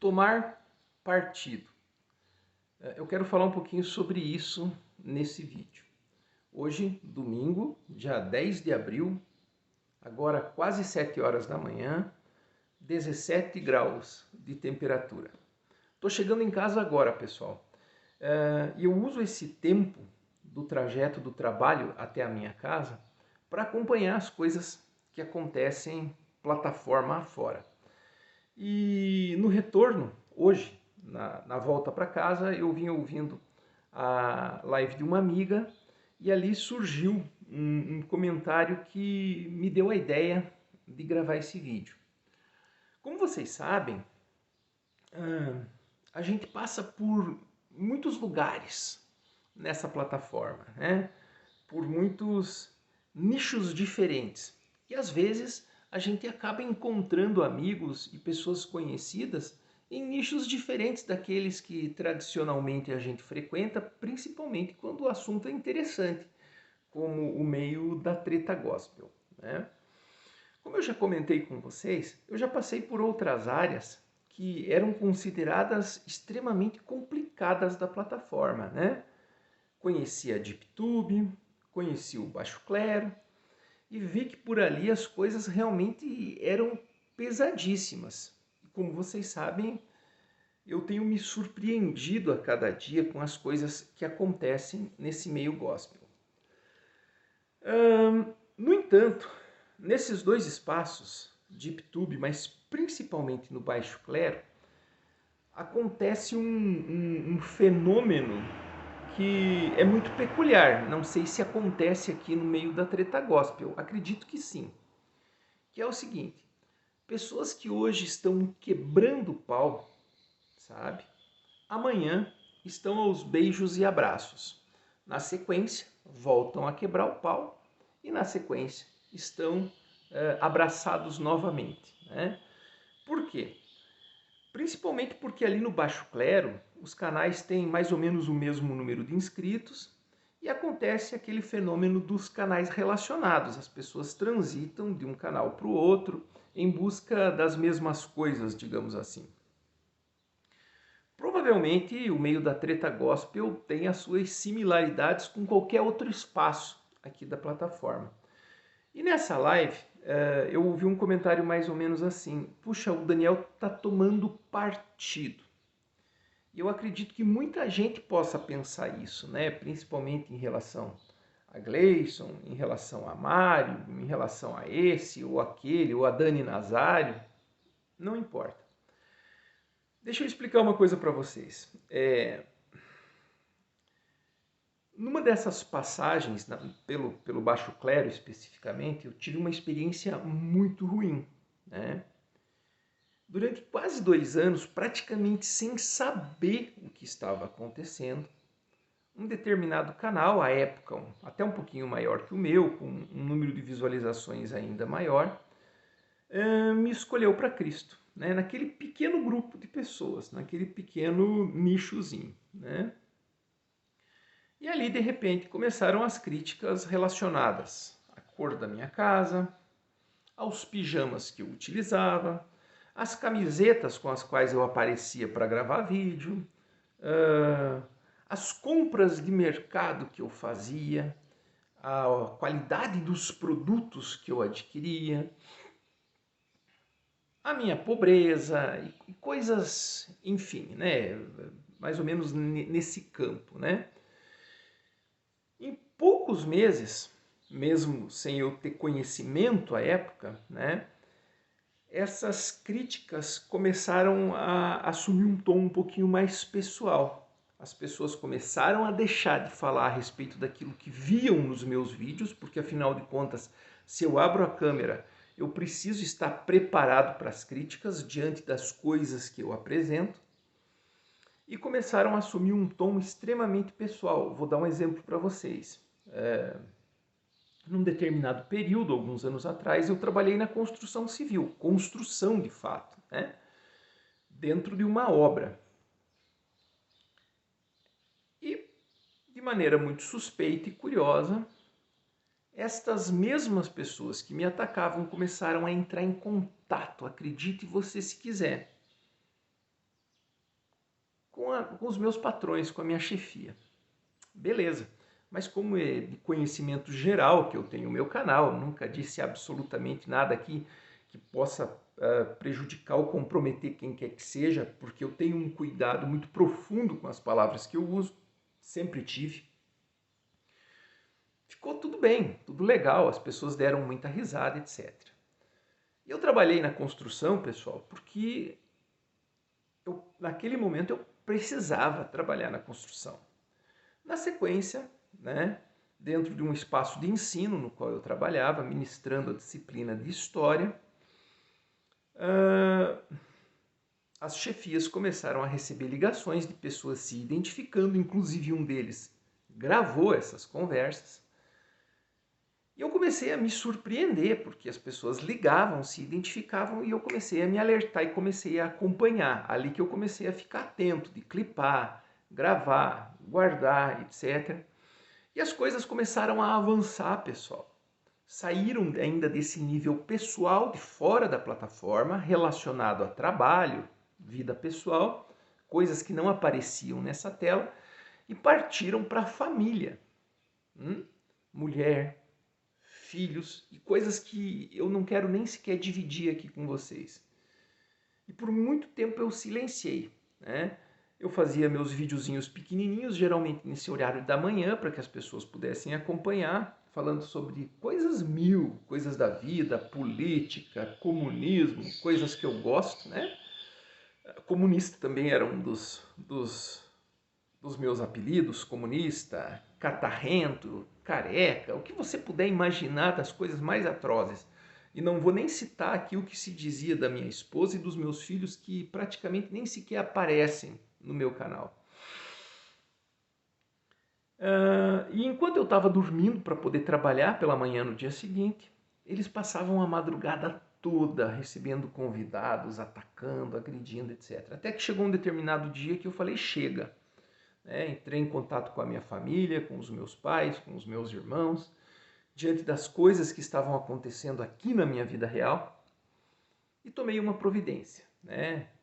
Tomar partido. Eu quero falar um pouquinho sobre isso nesse vídeo. Hoje, domingo, dia 10 de abril, agora quase 7 horas da manhã, 17 graus de temperatura. Estou chegando em casa agora, pessoal. E eu uso esse tempo do trajeto do trabalho até a minha casa para acompanhar as coisas que acontecem plataforma afora. E no retorno, hoje, na volta para casa, eu vim ouvindo a live de uma amiga e ali surgiu um comentário que me deu a ideia de gravar esse vídeo. Como vocês sabem, a gente passa por muitos lugares nessa plataforma, né? Por muitos nichos diferentes. E às vezes a gente acaba encontrando amigos e pessoas conhecidas em nichos diferentes daqueles que tradicionalmente a gente frequenta, principalmente quando o assunto é interessante, como o meio da treta gospel, né? Como eu já comentei com vocês, eu já passei por outras áreas que eram consideradas extremamente complicadas da plataforma, né? Conheci a DeepTube, conheci o Baixo Clero e vi que por ali as coisas realmente eram pesadíssimas. E como vocês sabem, eu tenho me surpreendido a cada dia com as coisas que acontecem nesse meio gospel. No entanto, nesses dois espaços, DeepTube, mas principalmente no Baixo Clero, acontece um fenômeno que é muito peculiar. Não sei se acontece aqui no meio da treta gospel, acredito que sim. Que é o seguinte, pessoas que hoje estão quebrando o pau, sabe? Amanhã estão aos beijos e abraços. Na sequência, voltam a quebrar o pau e na sequência estão abraçados novamente, né? Por quê? Principalmente porque ali no Baixo Clero, os canais têm mais ou menos o mesmo número de inscritos e acontece aquele fenômeno dos canais relacionados. As pessoas transitam de um canal para o outro em busca das mesmas coisas, digamos assim. Provavelmente o meio da treta gospel tem as suas similaridades com qualquer outro espaço aqui da plataforma. E nessa live eu ouvi um comentário mais ou menos assim: puxa, o Daniel está tomando partido. E eu acredito que muita gente possa pensar isso, né? Principalmente em relação a Gleison, em relação a Mário, em relação a esse ou aquele, ou a Dani Nazário. Não importa. Deixa eu explicar uma coisa para vocês. Numa dessas passagens, pelo Baixo Clero especificamente, eu tive uma experiência muito ruim, né? Durante quase 2 anos, praticamente sem saber o que estava acontecendo, um determinado canal, à época até um pouquinho maior que o meu, com um número de visualizações ainda maior, me escolheu para Cristo, né? Naquele pequeno grupo de pessoas, naquele pequeno nichozinho, né? E ali, de repente, começaram as críticas relacionadas à cor da minha casa, aos pijamas que eu utilizava, às camisetas com as quais eu aparecia para gravar vídeo, as compras de mercado que eu fazia, a qualidade dos produtos que eu adquiria, a minha pobreza e coisas, enfim, né, mais ou menos nesse campo, né? Em poucos meses, mesmo sem eu ter conhecimento à época, né, essas críticas começaram a assumir um tom um pouquinho mais pessoal. As pessoas começaram a deixar de falar a respeito daquilo que viam nos meus vídeos, porque afinal de contas, se eu abro a câmera, eu preciso estar preparado para as críticas diante das coisas que eu apresento. E começaram a assumir um tom extremamente pessoal. Vou dar um exemplo para vocês. Num determinado período, alguns anos atrás, eu trabalhei na construção civil, construção de fato, né? Dentro de uma obra. E, de maneira muito suspeita e curiosa, estas mesmas pessoas que me atacavam começaram a entrar em contato, acredite você se quiser, com os meus patrões, com a minha chefia. Beleza. Mas como é de conhecimento geral que eu tenho o meu canal, nunca disse absolutamente nada aqui que possa prejudicar ou comprometer quem quer que seja, porque eu tenho um cuidado muito profundo com as palavras que eu uso, sempre tive. Ficou tudo bem, tudo legal, as pessoas deram muita risada, etc. Eu trabalhei na construção, pessoal, porque naquele momento eu precisava trabalhar na construção. Na sequência, né, dentro de um espaço de ensino no qual eu trabalhava, ministrando a disciplina de História, as chefias começaram a receber ligações de pessoas se identificando, inclusive um deles gravou essas conversas. E eu comecei a me surpreender, porque as pessoas ligavam, se identificavam, e eu comecei a me alertar e comecei a acompanhar. Ali que eu comecei a ficar atento, de clipar, gravar, guardar, etc. E as coisas começaram a avançar, pessoal. Saíram ainda desse nível pessoal, de fora da plataforma, relacionado a trabalho, vida pessoal, coisas que não apareciam nessa tela, e partiram para a família. Mulher, filhos e coisas que eu não quero nem sequer dividir aqui com vocês. E por muito tempo eu silenciei, né? Eu fazia meus videozinhos pequenininhos, geralmente nesse horário da manhã, para que as pessoas pudessem acompanhar, falando sobre coisas coisas da vida, política, comunismo, coisas que eu gosto, né? Comunista também era um dos meus apelidos, comunista, catarrento, careca, o que você puder imaginar das coisas mais atrozes. E não vou nem citar aqui o que se dizia da minha esposa e dos meus filhos, que praticamente nem sequer aparecem no meu canal. E enquanto eu estava dormindo para poder trabalhar pela manhã no dia seguinte, eles passavam a madrugada toda recebendo convidados, atacando, agredindo, etc. Até que chegou um determinado dia que eu falei, chega. Entrei em contato com a minha família, com os meus pais, com os meus irmãos, diante das coisas que estavam acontecendo aqui na minha vida real, e tomei uma providência,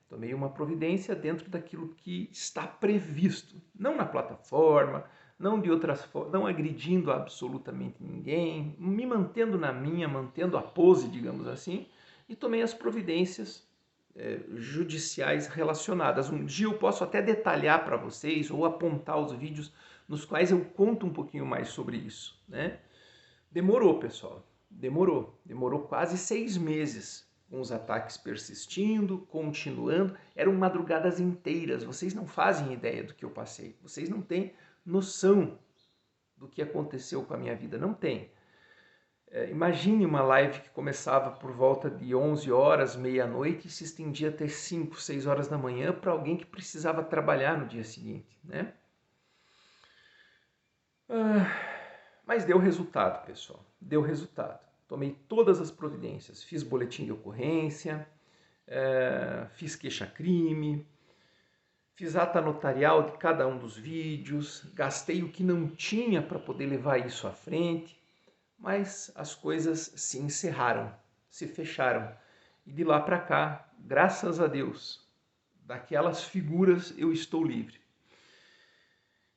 Tomei uma providência dentro daquilo que está previsto, não na plataforma, não de outras formas, não agredindo absolutamente ninguém, me mantendo na minha, mantendo a pose, digamos assim, e tomei as providências judiciais relacionadas. Um dia eu posso até detalhar para vocês ou apontar os vídeos nos quais eu conto um pouquinho mais sobre isso, né? Demorou, pessoal, demorou quase 6 meses, com os ataques persistindo, continuando, eram madrugadas inteiras, vocês não fazem ideia do que eu passei, vocês não têm noção do que aconteceu com a minha vida, não tem. Imagine uma live que começava por volta de 11 horas, meia-noite, e se estendia até 5, 6 horas da manhã para alguém que precisava trabalhar no dia seguinte, né? Mas deu resultado, pessoal, deu resultado. Tomei todas as providências, fiz boletim de ocorrência, fiz queixa-crime, fiz ata notarial de cada um dos vídeos, gastei o que não tinha para poder levar isso à frente, mas as coisas se encerraram, se fecharam. E de lá para cá, graças a Deus, daquelas figuras eu estou livre.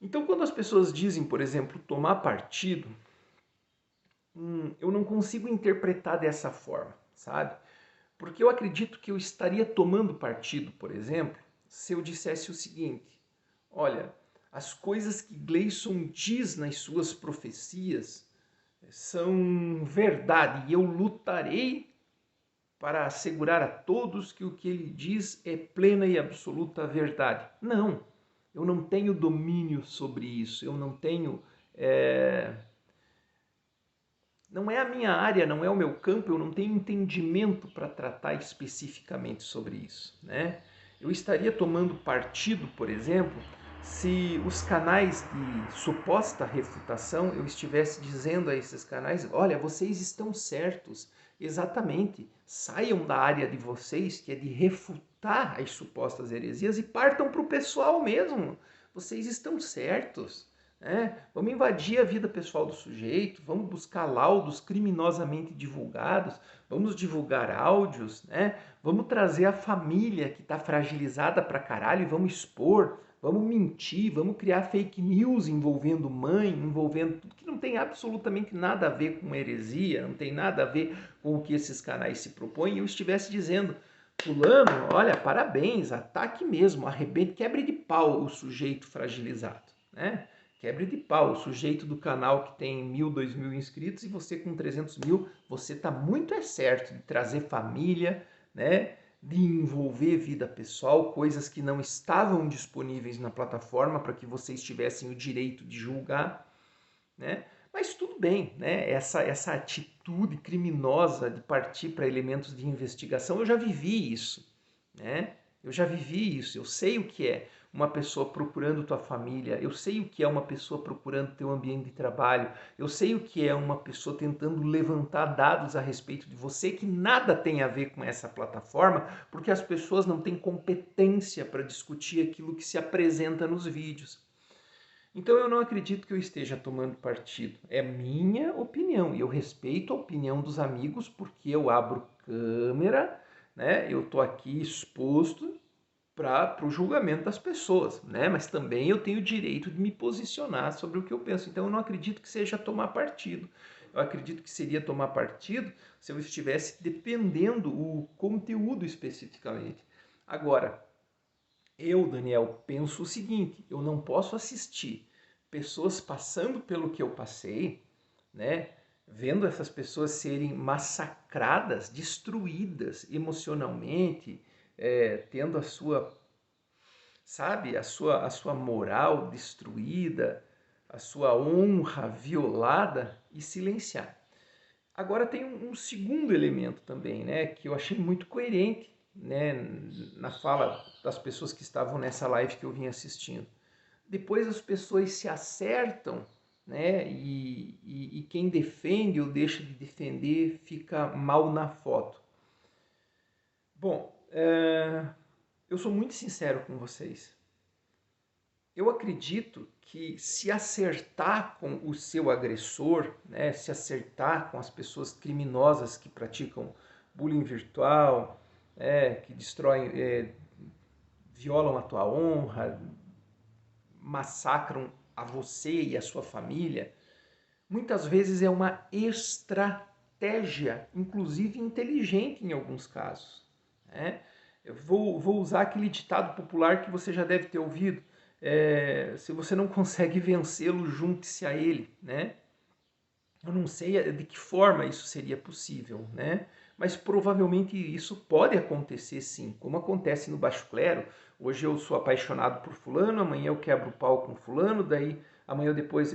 Então, quando as pessoas dizem, por exemplo, tomar partido, eu não consigo interpretar dessa forma, sabe? Porque eu acredito que eu estaria tomando partido, por exemplo, se eu dissesse o seguinte: olha, as coisas que Gleison diz nas suas profecias são verdade e eu lutarei para assegurar a todos que o que ele diz é plena e absoluta verdade. Não, eu não tenho domínio sobre isso, eu não tenho... Não é a minha área, não é o meu campo, eu não tenho entendimento para tratar especificamente sobre isso, né? Eu estaria tomando partido, por exemplo, se os canais de suposta refutação eu estivesse dizendo a esses canais: olha, vocês estão certos, exatamente, saiam da área de vocês, que é de refutar as supostas heresias, e partam para o pessoal mesmo, vocês estão certos. Vamos invadir a vida pessoal do sujeito, vamos buscar laudos criminosamente divulgados, vamos divulgar áudios, vamos trazer a família que está fragilizada pra caralho e vamos expor, vamos mentir, vamos criar fake news envolvendo mãe, envolvendo tudo que não tem absolutamente nada a ver com heresia, não tem nada a ver com o que esses canais se propõem, e eu estivesse dizendo, fulano, olha, parabéns, ataque mesmo, arrebente, quebre de pau o sujeito fragilizado, né? Quebre de pau, o sujeito do canal que tem 1.000, 2.000 inscritos e você com 300 mil, você está muito certo de trazer família, né? De envolver vida pessoal, coisas que não estavam disponíveis na plataforma para que vocês tivessem o direito de julgar, né? Mas tudo bem, né? Essa atitude criminosa de partir para elementos de investigação, eu já vivi isso, né? Eu já vivi isso, eu sei o que é uma pessoa procurando tua família, eu sei o que é uma pessoa procurando teu ambiente de trabalho, eu sei o que é uma pessoa tentando levantar dados a respeito de você que nada tem a ver com essa plataforma, porque as pessoas não têm competência para discutir aquilo que se apresenta nos vídeos. Então eu não acredito que eu esteja tomando partido. É minha opinião e eu respeito a opinião dos amigos porque eu abro câmera, né? Eu tô aqui exposto para o julgamento das pessoas, né? Mas também eu tenho o direito de me posicionar sobre o que eu penso. Então eu não acredito que seja tomar partido. Eu acredito que seria tomar partido se eu estivesse defendendo o conteúdo especificamente. Agora, eu, Daniel, penso o seguinte, eu não posso assistir pessoas passando pelo que eu passei, né? Vendo essas pessoas serem massacradas, destruídas emocionalmente, tendo a sua, sabe, a sua moral destruída, a sua honra violada e silenciar. Agora tem um segundo elemento também, né, que eu achei muito coerente, né, na fala das pessoas que estavam nessa live que eu vim assistindo. Depois as pessoas se acertam, né, e quem defende ou deixa de defender fica mal na foto. Bom, eu sou muito sincero com vocês. Eu acredito que se acertar com o seu agressor, né, se acertar com as pessoas criminosas que praticam bullying virtual, que destroem, violam a tua honra, massacram a você e a sua família, muitas vezes é uma estratégia, inclusive inteligente em alguns casos, né? Eu vou usar aquele ditado popular que você já deve ter ouvido, se você não consegue vencê-lo, junte-se a ele, né? Eu não sei de que forma isso seria possível, né? Mas provavelmente isso pode acontecer sim, como acontece no baixo clero. Hoje eu sou apaixonado por fulano, amanhã eu quebro o pau com fulano, daí amanhã depois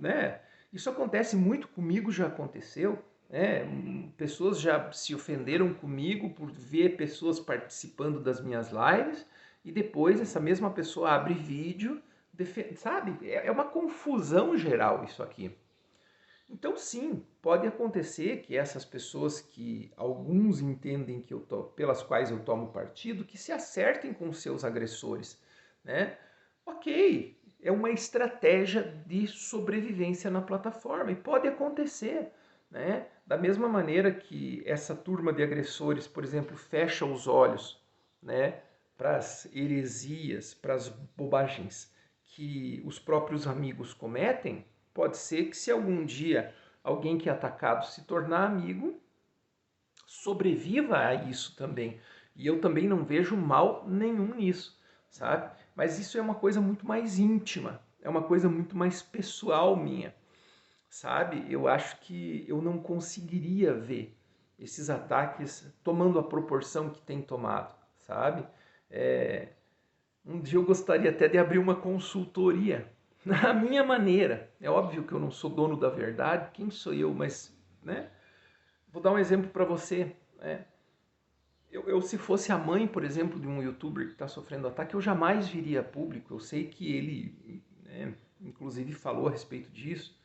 né? Isso acontece muito comigo, já aconteceu, né? Pessoas já se ofenderam comigo por ver pessoas participando das minhas lives e depois essa mesma pessoa abre vídeo, sabe? É uma confusão geral isso aqui. Então, sim, pode acontecer que essas pessoas que alguns entendem que pelas quais eu tomo partido, que se acertem com seus agressores, né? Ok, é uma estratégia de sobrevivência na plataforma e pode acontecer, né? Da mesma maneira que essa turma de agressores, por exemplo, fecha os olhos, né, para as heresias, para as bobagens que os próprios amigos cometem, pode ser que se algum dia alguém que é atacado se tornar amigo, sobreviva a isso também. E eu também não vejo mal nenhum nisso, sabe? Mas isso é uma coisa muito mais íntima, é uma coisa muito mais pessoal minha, sabe? Eu acho que eu não conseguiria ver esses ataques tomando a proporção que tem tomado, sabe? Um dia eu gostaria até de abrir uma consultoria, na minha maneira. É óbvio que eu não sou dono da verdade, quem sou eu? Mas, né? Vou dar um exemplo para você. Se fosse a mãe, por exemplo, de um youtuber que está sofrendo ataque, eu jamais viria a público. Eu sei que ele, né, inclusive, falou a respeito disso.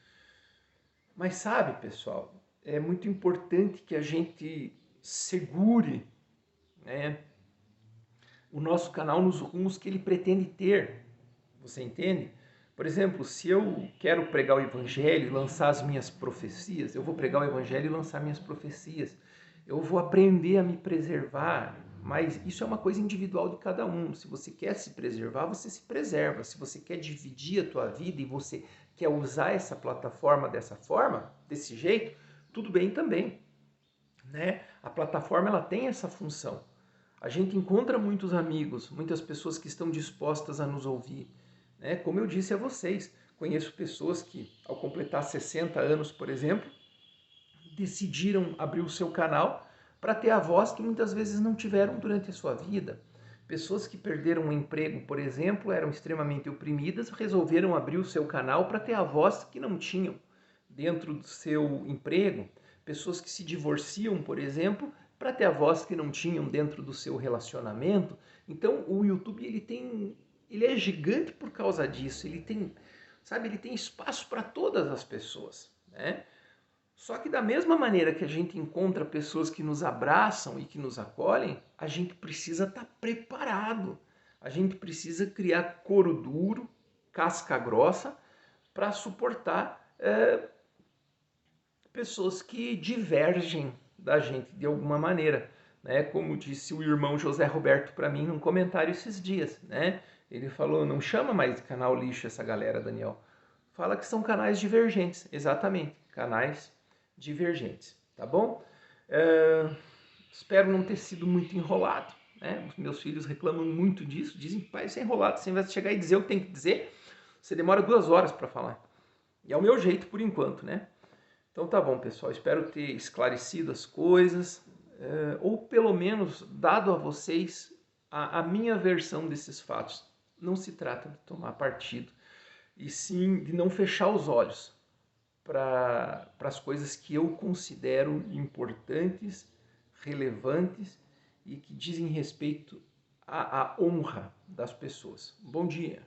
Mas sabe, pessoal, é muito importante que a gente segure, né, o nosso canal nos rumos que ele pretende ter. Você entende? Por exemplo, se eu quero pregar o evangelho e lançar as minhas profecias, eu vou pregar o evangelho e lançar minhas profecias. Eu vou aprender a me preservar, mas isso é uma coisa individual de cada um. Se você quer se preservar, você se preserva. Se você quer dividir a tua vida e você quer usar essa plataforma dessa forma, desse jeito, tudo bem também, né? A plataforma ela tem essa função. A gente encontra muitos amigos, muitas pessoas que estão dispostas a nos ouvir, né? Como eu disse a vocês, conheço pessoas que, ao completar 60 anos, por exemplo, decidiram abrir o seu canal para ter a voz que muitas vezes não tiveram durante a sua vida. Pessoas que perderam o emprego, por exemplo, eram extremamente oprimidas, resolveram abrir o seu canal para ter a voz que não tinham dentro do seu emprego. Pessoas que se divorciam, por exemplo, para ter a voz que não tinham dentro do seu relacionamento. Então, o YouTube ele é gigante por causa disso. Ele tem espaço para todas as pessoas, né? Só que da mesma maneira que a gente encontra pessoas que nos abraçam e que nos acolhem, a gente precisa estar preparado. A gente precisa criar couro duro, casca grossa, para suportar pessoas que divergem da gente de alguma maneira, né? Como disse o irmão José Roberto para mim num comentário esses dias, né? Ele falou, não chama mais de canal lixo essa galera, Daniel. Fala que são canais divergentes, exatamente, canais divergentes, tá bom? Espero não ter sido muito enrolado, né? Os meus filhos reclamam muito disso, dizem que pai, você é enrolado, você vai chegar e dizer o que tem que dizer, você demora 2 horas para falar. E é o meu jeito por enquanto, né? Então tá bom, pessoal, espero ter esclarecido as coisas, ou pelo menos dado a vocês a minha versão desses fatos. Não se trata de tomar partido, e sim de não fechar os olhos para as coisas que eu considero importantes, relevantes e que dizem respeito à honra das pessoas. Bom dia!